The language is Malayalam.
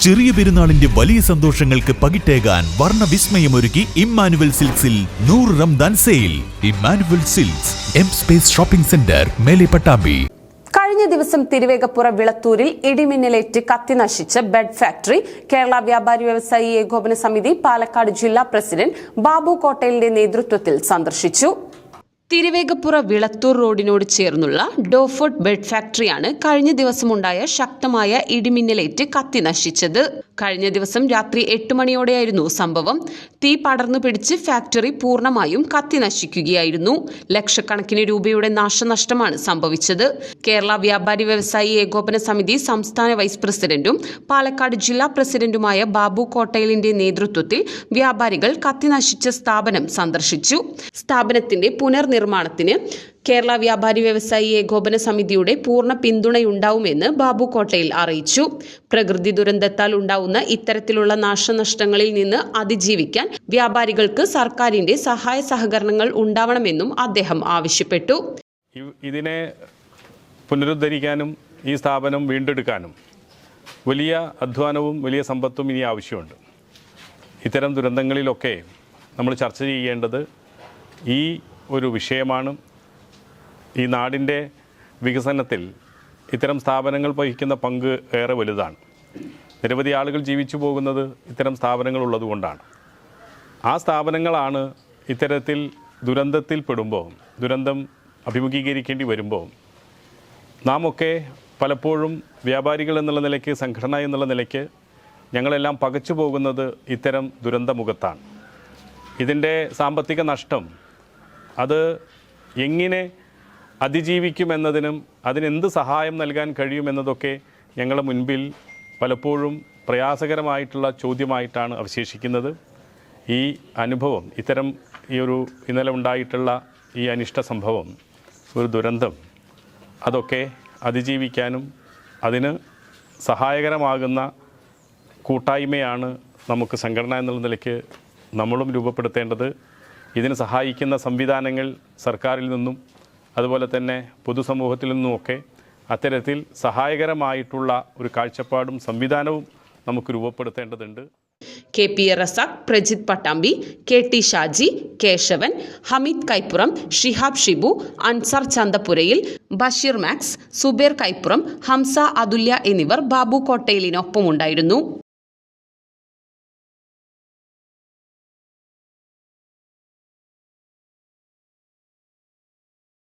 ചെറിയ പെരുന്നാളിന്റെ വലിയ സന്തോഷങ്ങൾക്ക് പകിട്ടേകാൻ വർണ്ണവിസ്മയമൊരുക്കി ഇമ്മാനുവൽ സിൽക്സിൽ 100 Ramadan sale. Emmanuel silks, M space shopping centre, മേലെ പട്ടാമ്പി. കഴിഞ്ഞ ദിവസം തിരുവേഗപ്പുറ വിളത്തൂരിൽ ഇടിമിന്നലേറ്റ് കത്തിനശിച്ച ബെഡ് ഫാക്ടറി കേരള വ്യാപാരി വ്യവസായി ഏകോപന സമിതി പാലക്കാട് ജില്ലാ പ്രസിഡന്റ് ബാബു കോട്ടയിലിന്റെ നേതൃത്വത്തിൽ സന്ദർശിച്ചു. തിരുവേഗപ്പുറ വിളത്തൂർ റോഡിനോട് ചേർന്നുള്ള ഡോഫോർട്ട് ബെഡ് ഫാക്ടറിയാണ് കഴിഞ്ഞ ദിവസമുണ്ടായ ശക്തമായ ഇടിമിന്നലേറ്റ് കത്തി നശിച്ചത്. കഴിഞ്ഞ ദിവസം രാത്രി 8 മണിയോടെയായിരുന്നു സംഭവം. തീ പടർന്നു പിടിച്ച് ഫാക്ടറി പൂർണ്ണമായും കത്തി നശിക്കുകയായിരുന്നു. ലക്ഷക്കണക്കിന് രൂപയുടെ നാശനഷ്ടമാണ് സംഭവിച്ചത്. കേരള വ്യാപാരി വ്യവസായി ഏകോപന സമിതി സംസ്ഥാന വൈസ് പ്രസിഡന്റും പാലക്കാട് ജില്ലാ പ്രസിഡന്റുമായ ബാബു കോട്ടയിലിന്റെ നേതൃത്വത്തിൽ വ്യാപാരികൾ കത്തി നശിച്ച സ്ഥാപനം സന്ദർശിച്ചു. സ്ഥാപനത്തിന്റെ പുനർനിർമ്മാണത്തിന് കേരള വ്യാപാരി വ്യവസായി ഏകോപന സമിതിയുടെ പൂർണ്ണ പിന്തുണയുണ്ടാവുമെന്ന് ബാബു കോട്ടയിൽ അറിയിച്ചു. പ്രകൃതി ദുരന്തത്താൽ ഉണ്ടാവുന്ന ഇത്തരത്തിലുള്ള നാശനഷ്ടങ്ങളിൽ നിന്ന് അതിജീവിക്കാൻ വ്യാപാരികൾക്ക് സർക്കാരിന്റെ സഹായ സഹകരണങ്ങൾ ഉണ്ടാവണമെന്നും അദ്ദേഹം ആവശ്യപ്പെട്ടു. ഇതിനെ പുനരുദ്ധരിക്കാനും ഈ സ്ഥാപനം വീണ്ടെടുക്കാനും വലിയ അധ്വാനവും വലിയ സമ്പത്തും ഇനി ആവശ്യമുണ്ട്. ഇത്തരം ദുരന്തങ്ങളിലൊക്കെ നമ്മൾ ചർച്ച ചെയ്യേണ്ടത് ഈ ഒരു വിഷയമാണ്. ഈ നാടിൻ്റെ വികസനത്തിൽ ഇത്തരം സ്ഥാപനങ്ങൾ വഹിക്കുന്ന പങ്ക് ഏറെ വലുതാണ്. നിരവധി ആളുകൾ ജീവിച്ചു പോകുന്നത് ഇത്തരം സ്ഥാപനങ്ങൾ ഉള്ളതുകൊണ്ടാണ്. ആ സ്ഥാപനങ്ങളാണ് ഇത്തരത്തിൽ ദുരന്തത്തിൽപ്പെടുമ്പോൾ, ദുരന്തം അഭിമുഖീകരിക്കേണ്ടി വരുമ്പോൾ നാം ഒക്കെ പലപ്പോഴും വ്യാപാരികൾ എന്നുള്ള നിലയ്ക്ക്, സംഘടന എന്നുള്ള നിലയ്ക്ക് ഞങ്ങളെല്ലാം പകച്ചു പോകുന്നത് ഇത്തരം ദുരന്തമുഖത്താണ്. ഇതിൻ്റെ സാമ്പത്തിക നഷ്ടം അത് എങ്ങനെ അതിജീവിക്കുമെന്നതിനും അതിനെന്ത് സഹായം നൽകാൻ കഴിയുമെന്നതൊക്കെ ഞങ്ങളുടെ മുൻപിൽ പലപ്പോഴും പ്രയാസകരമായിട്ടുള്ള ചോദ്യമായിട്ടാണ് അവശേഷിക്കുന്നത്. ഈ അനുഭവം, ഇന്നലെ ഉണ്ടായിട്ടുള്ള ഈ അനിഷ്ട സംഭവം, ഒരു ദുരന്തം, അതൊക്കെ അതിജീവിക്കാനും അതിന് സഹായകരമാകുന്ന കൂട്ടായ്മയാണ് നമുക്ക് സംഘടന എന്നുള്ള നിലയ്ക്ക് നമ്മളും രൂപപ്പെടുത്തേണ്ടത്. ഇതിന് സഹായിക്കുന്ന സംവിധാനങ്ങൾ സർക്കാരിൽ നിന്നും അതുപോലെ തന്നെ പൊതുസമൂഹത്തിൽ നിന്നുമൊക്കെ അത്തരത്തിൽ സഹായകരമായിട്ടുള്ള ഒരു കാഴ്ചപ്പാടും സംവിധാനവും നമുക്ക് രൂപപ്പെടുത്തേണ്ടതുണ്ട്. KP റസാഖ്, പ്രജിത് പട്ടാമ്പി, KT ഷാജി, കേശവൻ, ഹമീദ് കൈപ്പുറം, ഷിഹാബ് ഷിബു, അൻസാർ ചന്തപുരയിൽ, ബഷീർ മാക്സ്, സുബേർ കൈപ്പുറം, ഹംസ അതുല്യ എന്നിവർ ബാബു കോട്ടയിലിനൊപ്പമുണ്ടായിരുന്നു.